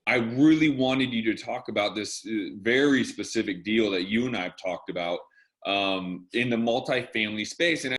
I really wanted you to talk about this very specific deal that you and I have talked about in the multifamily space. And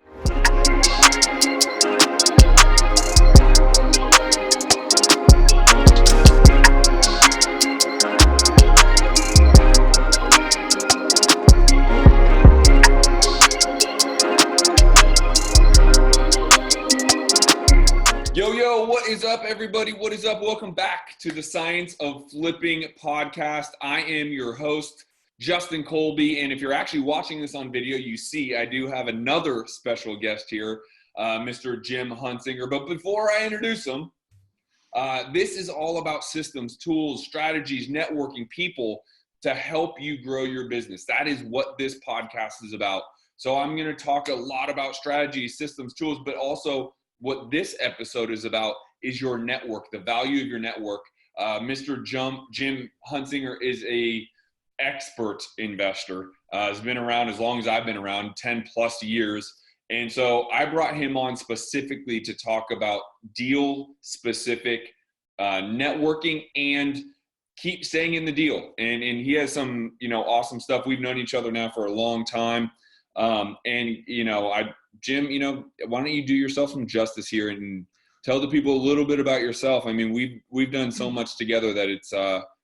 Yo, what is up, everybody? What is up? Welcome back to the Science of Flipping podcast. I am your host, Justin Colby. And if you're actually watching this on video, you see I do have another special guest here, Mr. Jim Huntzicker. But before I introduce him, this is all about systems, tools, strategies, networking, people to help you grow your business. That is what this podcast is about. So I'm going to talk a lot about strategies, systems, tools, but also what this episode is about is your network, the value of your network. Mr. Jim Huntzicker is a expert investor. Has been around as long as I've been around, 10 plus years. And so I brought him on specifically to talk about deal specific networking and keep staying in the deal. And he has some, awesome stuff. We've known each other now for a long time. Jim, why don't you do yourself some justice here and tell the people a little bit about yourself? I mean, we've done so much together that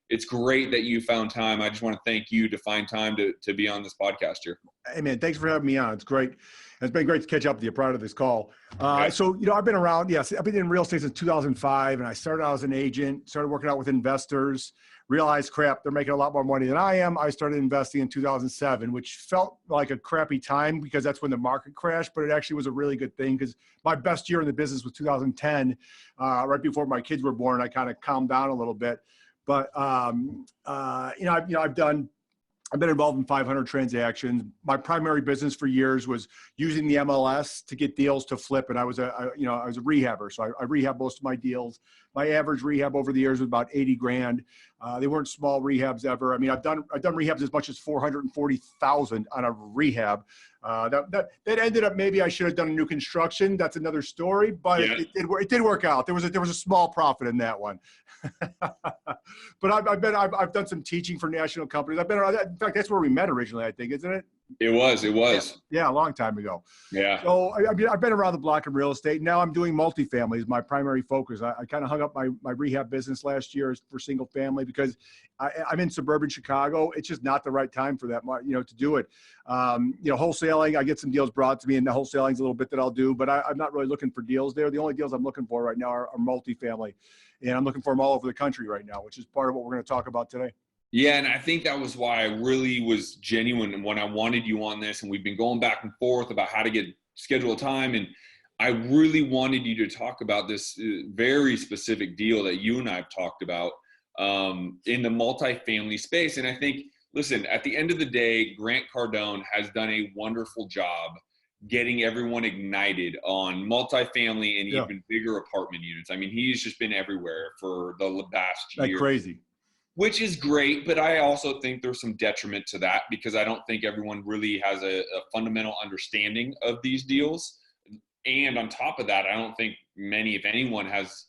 it's great that you found time. I just want to thank you to find time to be on this podcast here. Hey man, thanks for having me on. It's great. It's been great to catch up with you prior to this call. Okay. So, I've been around. Yes, I've been in real estate since 2005, and I started out as an agent, started working out with investors, realized, crap, they're making a lot more money than I am. I started investing in 2007, which felt like a crappy time because that's when the market crashed, but it actually was a really good thing because my best year in the business was 2010, right before my kids were born. I kind of calmed down a little bit, but, I've been involved in 500 transactions. My primary business for years was using the MLS to get deals to flip. And I was a rehabber. So I rehab most of my deals. My average rehab over the years was about 80 grand. They weren't small rehabs ever. I mean, I've done rehabs as much as 440,000 on a rehab. That ended up, maybe I should have done a new construction. That's another story, but yeah. It did work out. There was a small profit in that one. But I've done some teaching for national companies. I've been around. In fact, that's where we met originally, I think, isn't it? It was. Yeah, a long time ago. Yeah. So I've been around the block in real estate. Now I'm doing multifamily is my primary focus. I kind of hung up my rehab business last year for single family because I'm in suburban Chicago. It's just not the right time for that, to do it. Wholesaling, I get some deals brought to me, and the wholesaling is a little bit that I'll do, but I'm not really looking for deals there. The only deals I'm looking for right now are multifamily, and I'm looking for them all over the country right now, which is part of what we're going to talk about today. Yeah, and I think that was why I really was genuine when I wanted you on this, and we've been going back and forth about how to schedule a time, and I really wanted you to talk about this very specific deal that you and I have talked about in the multifamily space. And I think, listen, at the end of the day, Grant Cardone has done a wonderful job getting everyone ignited on multifamily and even bigger apartment units. I mean, he's just been everywhere for the past year. Like crazy. Which is great, but I also think there's some detriment to that because I don't think everyone really has a fundamental understanding of these deals. And on top of that, I don't think many, if anyone, has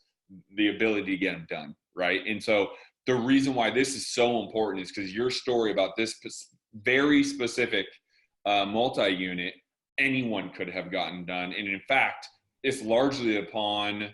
the ability to get them done, right? And so the reason why this is so important is because your story about this very specific multi-unit, anyone could have gotten done. And in fact, it's largely upon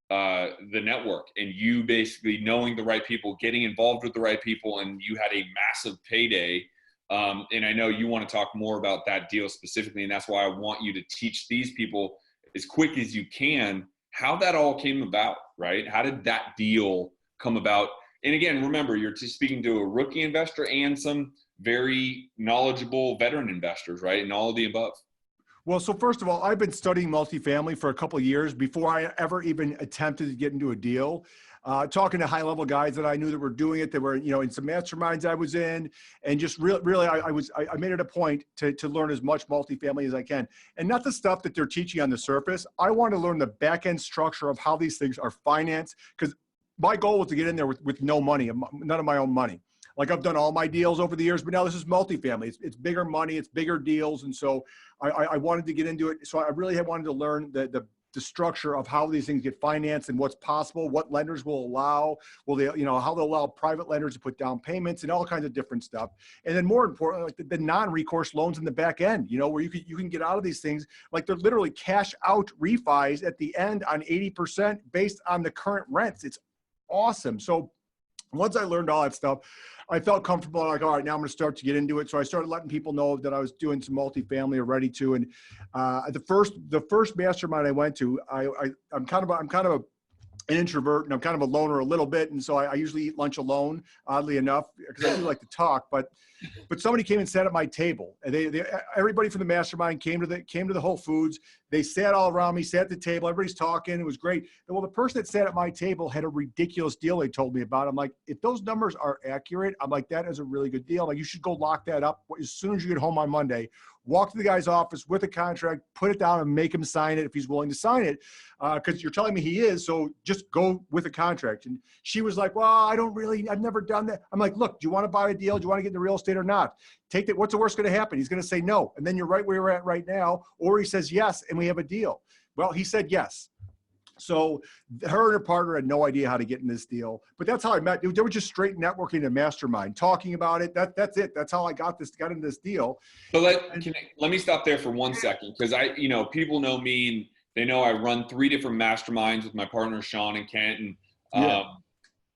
the network and you basically knowing the right people, getting involved with the right people, and you had a massive payday. And I know you want to talk more about that deal specifically, and that's why I want you to teach these people as quick as you can how that all came about, right? How did that deal come about? And again, remember, you're speaking to a rookie investor and some very knowledgeable veteran investors, right? And all of the above. Well, so first of all, I've been studying multifamily for a couple of years before I ever even attempted to get into a deal. Talking to high-level guys that I knew that were doing it, that were, in some masterminds I was in, and just really, I made it a point to learn as much multifamily as I can, and not the stuff that they're teaching on the surface. I want to learn the back-end structure of how these things are financed, because my goal was to get in there with no money, none of my own money. Like I've done all my deals over the years, but now this is multifamily. It's bigger money, it's bigger deals. And so I wanted to get into it. So I really wanted to learn the the structure of how these things get financed and what's possible, what lenders will allow, will they, how they'll allow private lenders to put down payments and all kinds of different stuff. And then more importantly, like the non-recourse loans in the back end, where you can get out of these things. Like they're literally cash out refis at the end on 80% based on the current rents. It's awesome. So once I learned all that stuff, I felt comfortable. Like, all right, now I'm going to start to get into it. So I started letting people know that I was doing some multifamily or ready to. And the first mastermind I went to, I'm kind of an introvert and I'm kind of a loner a little bit. And so I usually eat lunch alone, oddly enough, because I do like to talk, but somebody came and sat at my table, and everybody from the mastermind came to the Whole Foods. They sat all around me, sat at the table, everybody's talking. It was great. And well, the person that sat at my table had a ridiculous deal they told me about. I'm like, if those numbers are accurate, I'm like, that is a really good deal. I'm like, you should go lock that up as soon as you get home on Monday. Walk to the guy's office with a contract, put it down and make him sign it if he's willing to sign it. Because you're telling me he is, so just go with a contract. And she was like, well, I've never done that. I'm like, look, do you want to buy a deal? Do you want to get into real estate or not? Take that. What's the worst going to happen? He's going to say no. And then you're right where you're at right now. Or he says yes, and we have a deal. Well, he said yes. So her and her partner had no idea how to get in this deal, but that's how I met. They were just straight networking and mastermind, talking about it. That's it. That's how I got in this deal. So let me stop there for 1 second. Cause people know me and they know I run 3 different masterminds with my partners, Sean and Kent. And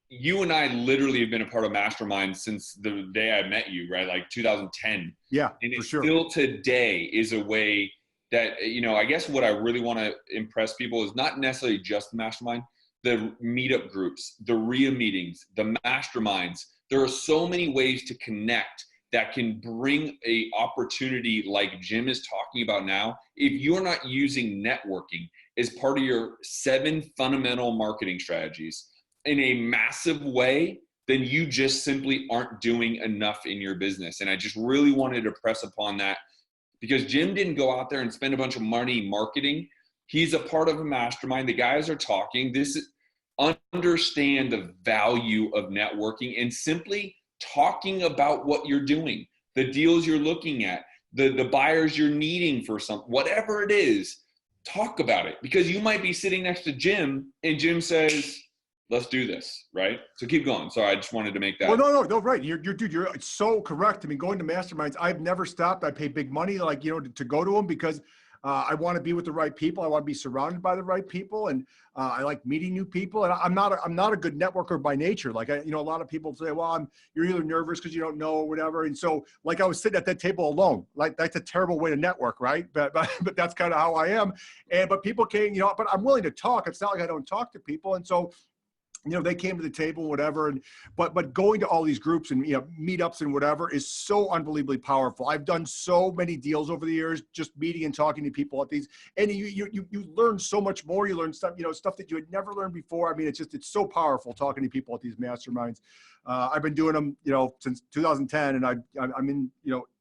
you and I literally have been a part of masterminds since the day I met you, right? Like 2010. Yeah, and it for sure. Still today is a way that, I guess what I really want to impress people is not necessarily just the mastermind, the meetup groups, the RIA meetings, the masterminds. There are so many ways to connect that can bring a opportunity like Jim is talking about now. If you're not using networking as part of your 7 fundamental marketing strategies in a massive way, then you just simply aren't doing enough in your business. And I just really wanted to press upon that, because Jim didn't go out there and spend a bunch of money marketing. He's a part of a mastermind. The guys are talking. Understand the value of networking and simply talking about what you're doing, the deals you're looking at, the buyers you're needing for something, whatever it is, talk about it. Because you might be sitting next to Jim and Jim says, let's do this, right? So keep going. Sorry, I just wanted to make that. Well, no, right. You're so correct. I mean, going to masterminds, I've never stopped. I pay big money, to go to them because I want to be with the right people. I want to be surrounded by the right people, and I like meeting new people. And I'm not a good networker by nature. Like a lot of people say, well, you're either nervous because you don't know or whatever. And so, like, I was sitting at that table alone. Like, that's a terrible way to network, right? But that's kind of how I am. But people came, but I'm willing to talk. It's not like I don't talk to people. And so, they came to the table, whatever. But going to all these groups and, meetups and whatever is so unbelievably powerful. I've done so many deals over the years, just meeting and talking to people at these, and you learn so much more. You learn stuff, stuff that you had never learned before. I mean, it's so powerful talking to people at these masterminds. I've been doing them, since 2010, and I'm in,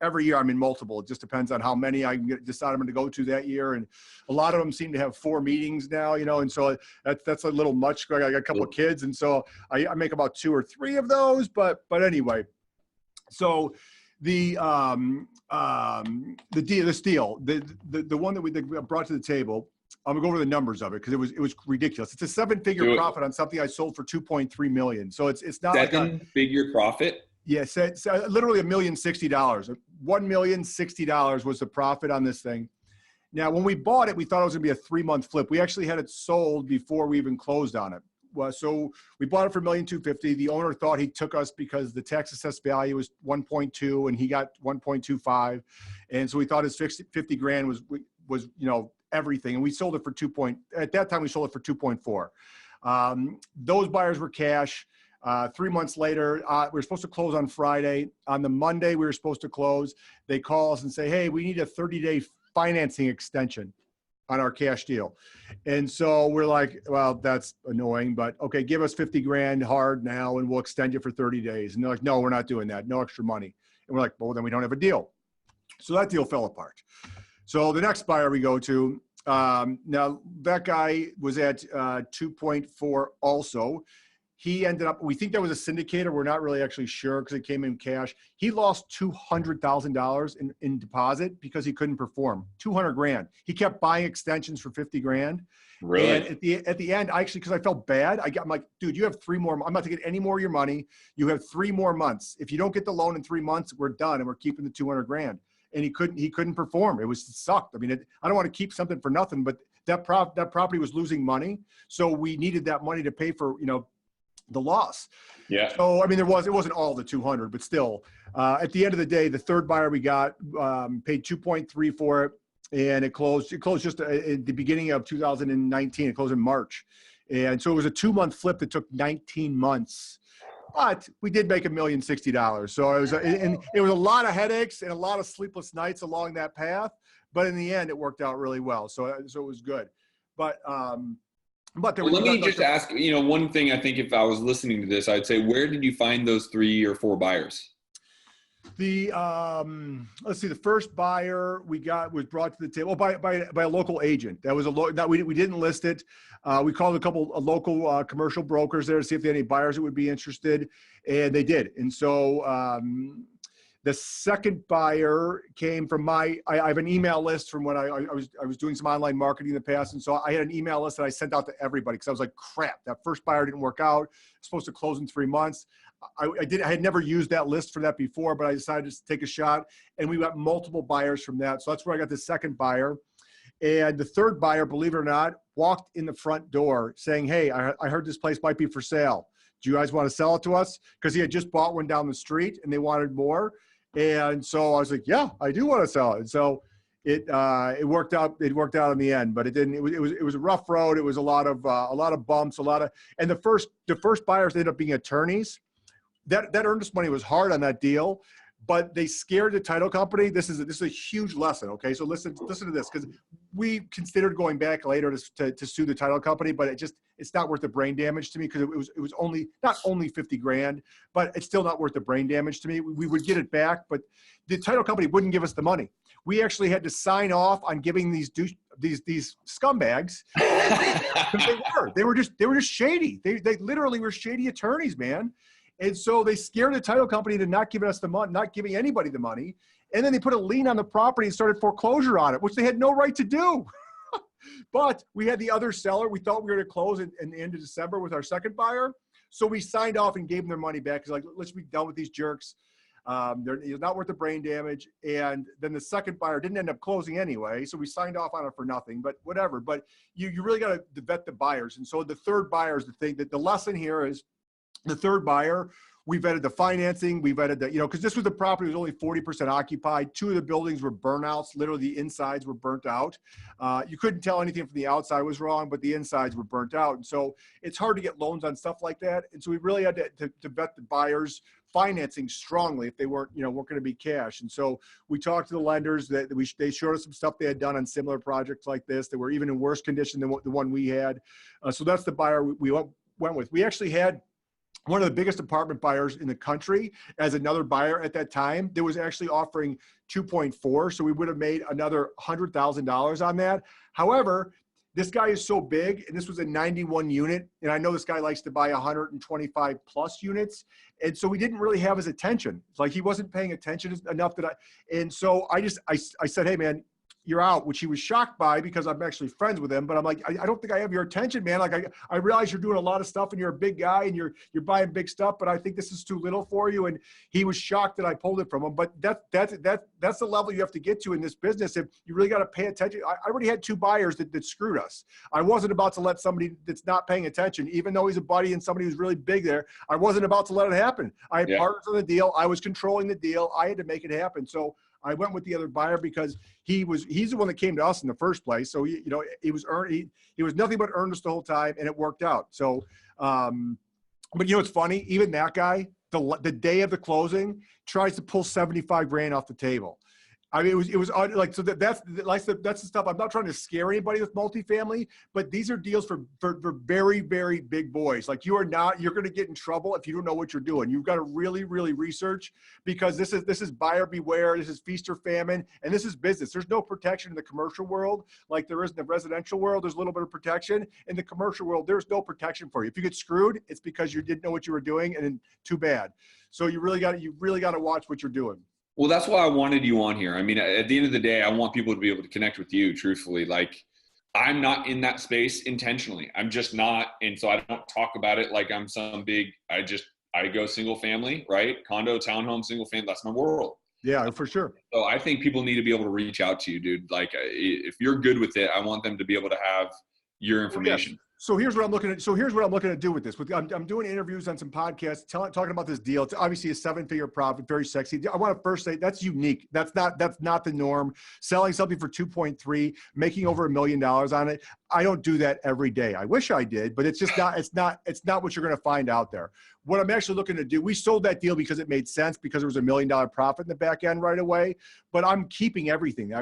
every year I'm in multiple. It just depends on how many I can decide I'm going to go to that year. And a lot of them seem to have 4 meetings now, and so that's a little much. I got a couple of kids, and so I make about 2 or 3 of those. But anyway, so this deal, the one that we brought to the table. I'm gonna go over the numbers of it because it was ridiculous. It's a 7-figure profit on something I sold for $2.3 million. So it's not 7-figure profit. Yes, yeah, it's literally $1,060,000. $1,060,000 was the profit on this thing. Now, when we bought it, we thought it was gonna be a 3-month flip. We actually had it sold before we even closed on it. Well, so we bought it for $1,250,000. The owner thought he took us because the tax assessed value was 1.2 and he got 1.25, and so we thought his $50,000 was everything. And we sold it for at that time we sold it for 2.4. Those buyers were cash. 3 months later, we were supposed to close on Friday. On the Monday we were supposed to close, they call us and say, hey, we need a 30-day financing extension on our cash deal. And so we're like, well, that's annoying, but okay, give us $50,000 hard now and we'll extend you for 30 days. And they're like, no, we're not doing that. No extra money. And we're like, well, then we don't have a deal. So that deal fell apart. So the next buyer we go to, now that guy was at 2.4 also. He ended up, we think that was a syndicator. We're not really actually sure because it came in cash. He lost $200,000 in deposit because he couldn't perform. 200 grand. He kept buying extensions for 50 grand. Really? And at the end, actually, because I felt bad, I'm like, dude, you have 3 more. I'm not to get any more of your money. You have 3 more months. If you don't get the loan in 3 months, we're done and we're keeping the 200 grand. And he couldn't perform. It sucked. I mean, I don't want to keep something for nothing, but that property was losing money. So we needed that money to pay for, the loss. Yeah. So, I mean, it wasn't all the 200, but still, at the end of the day, the third buyer we got paid 2.3 for it, and it closed just at the beginning of 2019. It closed in March. And so it was a 2-month flip that took 19 months, but we did make $1,060,000. So it was a lot of headaches and a lot of sleepless nights along that path, but in the end, it worked out really well. So it was good. But there let me just ask, one thing. I think if I was listening to this, I'd say, where did you find those 3 or 4 buyers? Let's see, the first buyer we got was brought to the table by a local agent. That was we didn't list it. We called a couple of local commercial brokers there to see if they had any buyers that would be interested, and they did. And so the second buyer came from I have an email list from when I was doing some online marketing in the past. And so I had an email list that I sent out to everybody because I was like, crap, that first buyer didn't work out. It's supposed to close in 3 months. I had never used that list for that before, but I decided to take a shot, and we got multiple buyers from that. So that's where I got the second buyer. And the third buyer, believe it or not, walked in the front door saying, hey, I heard this place might be for sale. Do you guys want to sell it to us? Because he had just bought one down the street and they wanted more. And so I was like, yeah, I do want to sell it. And so it worked out. It worked out in the end, but it didn't. It was a rough road. It was a lot of bumps, and the first buyers ended up being attorneys. That earnest money was hard on that deal, but they scared the title company. This is a huge lesson. Okay, so listen to this, because we considered going back later to sue the title company, but it's not worth the brain damage to me, because it was not only 50 grand, but it's still not worth the brain damage to me. We would get it back, but the title company wouldn't give us the money. We actually had to sign off on giving these scumbags. They were just shady. They literally were shady attorneys, man. And so they scared the title company into not giving us the money, not giving anybody the money. And then they put a lien on the property and started foreclosure on it, which they had no right to do. But we had the other seller. We thought we were going to close in the end of December with our second buyer. So we signed off and gave them their money back. It's like, let's be done with these jerks. It's not worth the brain damage. And then the second buyer didn't end up closing anyway. So we signed off on it for nothing, but whatever. But you really got to vet the buyers. And so the third buyer is the thing. That the lesson here is, the third buyer, we vetted the financing, we vetted the, because this was the property was only 40% occupied. 2 of the buildings were burnouts. Literally the insides were burnt out. You couldn't tell anything from the outside was wrong, but the insides were burnt out. And so it's hard to get loans on stuff like that. And so we really had to vet the buyers financing strongly if they weren't going to be cash. And so we talked to the lenders that they showed us some stuff they had done on similar projects like this that were even in worse condition than the one we had. So that's the buyer we went with. We actually had one of the biggest apartment buyers in the country as another buyer at that time. That was actually offering 2.4. So we would have made another $100,000 on that. However, this guy is so big, and this was a 91 unit. And I know this guy likes to buy 125 plus units. And so we didn't really have his attention. It's like he wasn't paying attention enough and so I said, hey man, you're out, which he was shocked by because I'm actually friends with him. But I'm like, I don't think I have your attention, man. Like I realize you're doing a lot of stuff and you're a big guy and you're buying big stuff, but I think this is too little for you. And he was shocked that I pulled it from him. But that's the level you have to get to in this business. If you really got to pay attention. I already had 2 buyers that screwed us. I wasn't about to let somebody that's not paying attention, even though he's a buddy and somebody who's really big there, I wasn't about to let it happen. I had partners on the deal. I was controlling the deal. I had to make it happen. So I went with the other buyer because he's the one that came to us in the first place. So he was nothing but earnest the whole time, and it worked out. So, but it's funny. Even that guy, the day of the closing, tries to pull 75 grand off the table. I mean, it was like, so that's the stuff. I'm not trying to scare anybody with multifamily, but these are deals for very, very big boys. Like you're going to get in trouble if you don't know what you're doing. You've got to really, really research, because this is buyer beware. This is feast or famine, and this is business. There's no protection in the commercial world like there is in the residential world. There's a little bit of protection. In the commercial world, there's no protection for you. If you get screwed, it's because you didn't know what you were doing, and then too bad. So you really got to watch what you're doing. Well, that's why I wanted you on here. I mean, at the end of the day, I want people to be able to connect with you, truthfully. Like, I'm not in that space intentionally. I'm just not. And so I don't talk about it like I'm some big, I go single family, right? Condo, townhome, single family. That's my world. Yeah, for sure. So I think people need to be able to reach out to you, dude. Like, if you're good with it, I want them to be able to have your information. Yes. So here's what I'm looking to do with this. I'm doing interviews on some podcasts, talking about this deal. It's obviously a 7-figure profit, very sexy. I want to first say that's unique. That's not the norm. Selling something for 2.3, making over $1 million on it. I don't do that every day. I wish I did, but it's just not. It's not what you're going to find out there. What I'm actually looking to do, we sold that deal because it made sense, because there was $1 million profit in the back end right away. But I'm keeping everything.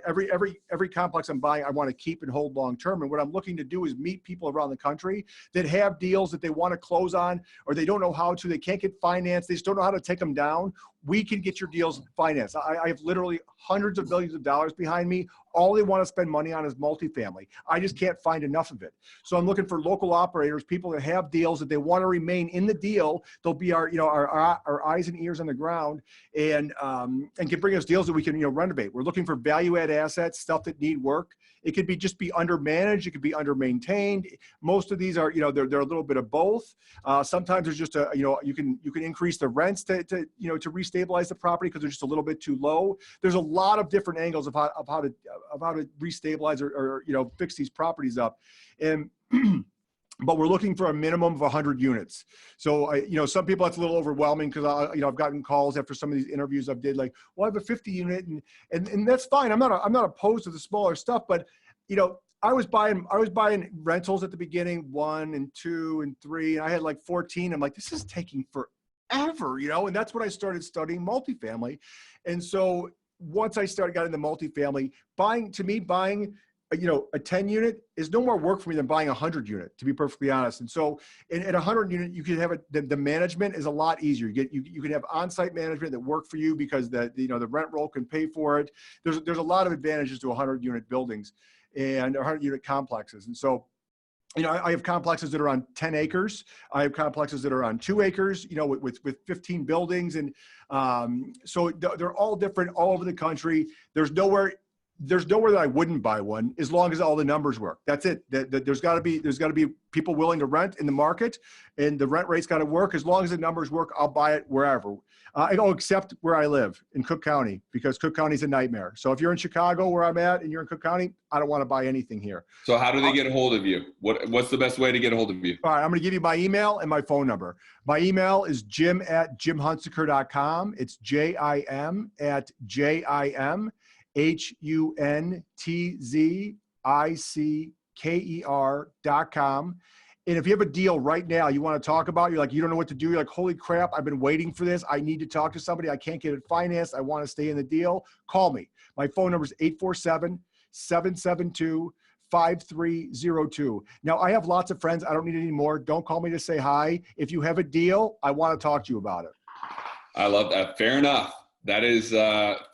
Every complex I'm buying, I want to keep and hold long term. And what I'm looking to do is meet people around the country that have deals that they want to close on, or they don't know how to. They can't get financed. They just don't know how to take them down. We can get your deals financed. I have literally hundreds of millions of dollars behind me. All they want to spend money on is multifamily. I just can't find enough of it. So I'm looking for local operators, people that have deals that they want to remain in the deal. They'll be our eyes and ears on the ground, and can bring us deals that we can renovate. We're looking for value add assets, stuff that need work. It could be just be under managed. It could be under maintained. Most of these are, they're a little bit of both. Sometimes there's just you can increase the rents to restabilize the property because they're just a little bit too low. There's a lot of different angles of how to restabilize or fix these properties up. And but we're looking for a minimum of 100 units. So, some people, that's a little overwhelming, because I've gotten calls after some of these interviews I've did, like, well, I have a 50 unit, and that's fine. I'm not opposed to the smaller stuff, but I was buying rentals at the beginning, 1 and 2 and 3, and I had like 14. I'm like, this is taking forever, and that's when I started studying multifamily. And so once I got into multifamily, buying a 10 unit is no more work for me than buying a 100 unit, to be perfectly honest. And so at 100 unit, you can have the management is a lot easier. You can have on-site management that work for you, because the rent roll can pay for it. There's a lot of advantages to 100 unit buildings and 100 unit complexes. And so, I have complexes that are on 10 acres. I have complexes that are on 2 acres, with 15 buildings. And so they're all different all over the country. There's nowhere that I wouldn't buy one, as long as all the numbers work. That's it. There's got to be people willing to rent in the market, and the rent rate's got to work. As long as the numbers work, I'll buy it wherever. Except where I live in Cook County, because Cook County's a nightmare. So if you're in Chicago, where I'm at, and you're in Cook County, I don't want to buy anything here. So how do they get a hold of you? What's the best way to get a hold of you? All right, I'm going to give you my email and my phone number. My email is jim@jimhuntzicker.com. It's JIM@JIMHUNTZICKER.com. And if you have a deal right now you want to talk about, you're like, you don't know what to do. You're like, holy crap, I've been waiting for this. I need to talk to somebody. I can't get it financed. I want to stay in the deal. Call me. My phone number is 847-772-5302. Now, I have lots of friends. I don't need any more. Don't call me to say hi. If you have a deal, I want to talk to you about it. I love that. Fair enough. That is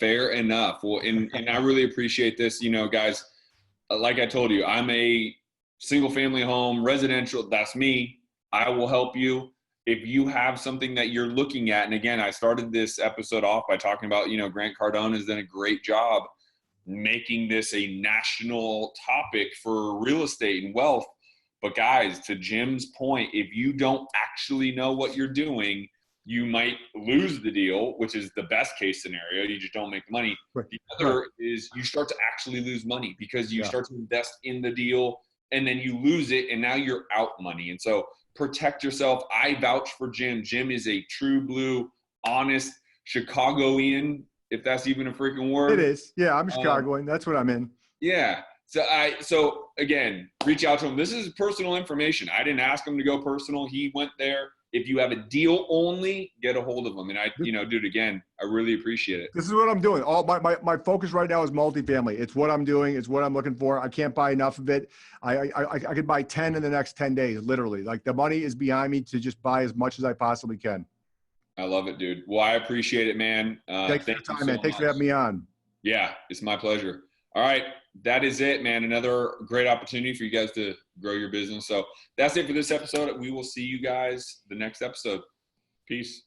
fair enough. Well, and I really appreciate this. Guys, like I told you, I'm a single family home, residential. That's me. I will help you. If you have something that you're looking at, and again, I started this episode off by talking about, Grant Cardone has done a great job making this a national topic for real estate and wealth. But guys, to Jim's point, if you don't actually know what you're doing, you might lose the deal, which is the best case scenario. You just don't make the money. Right. The other is you start to actually lose money, because you start to invest in the deal, and then you lose it, and now you're out money. And so protect yourself. I vouch for Jim. Jim is a true blue, honest Chicagoan, if that's even a freaking word. It is. Yeah, I'm Chicagoan. That's what I'm in. Yeah. So again, reach out to him. This is personal information. I didn't ask him to go personal. He went there. If you have a deal only, get a hold of them. And I, dude, again, I really appreciate it. This is what I'm doing. All my focus right now is multifamily. It's what I'm doing. It's what I'm looking for. I can't buy enough of it. I could buy 10 in the next 10 days, literally. Like the money is behind me to just buy as much as I possibly can. I love it, dude. Well, I appreciate it, man. Thanks for your time, man. Thanks for having me on. Yeah, it's my pleasure. All right. That is it, man. Another great opportunity for you guys to grow your business. So that's it for this episode. We will see you guys the next episode. Peace.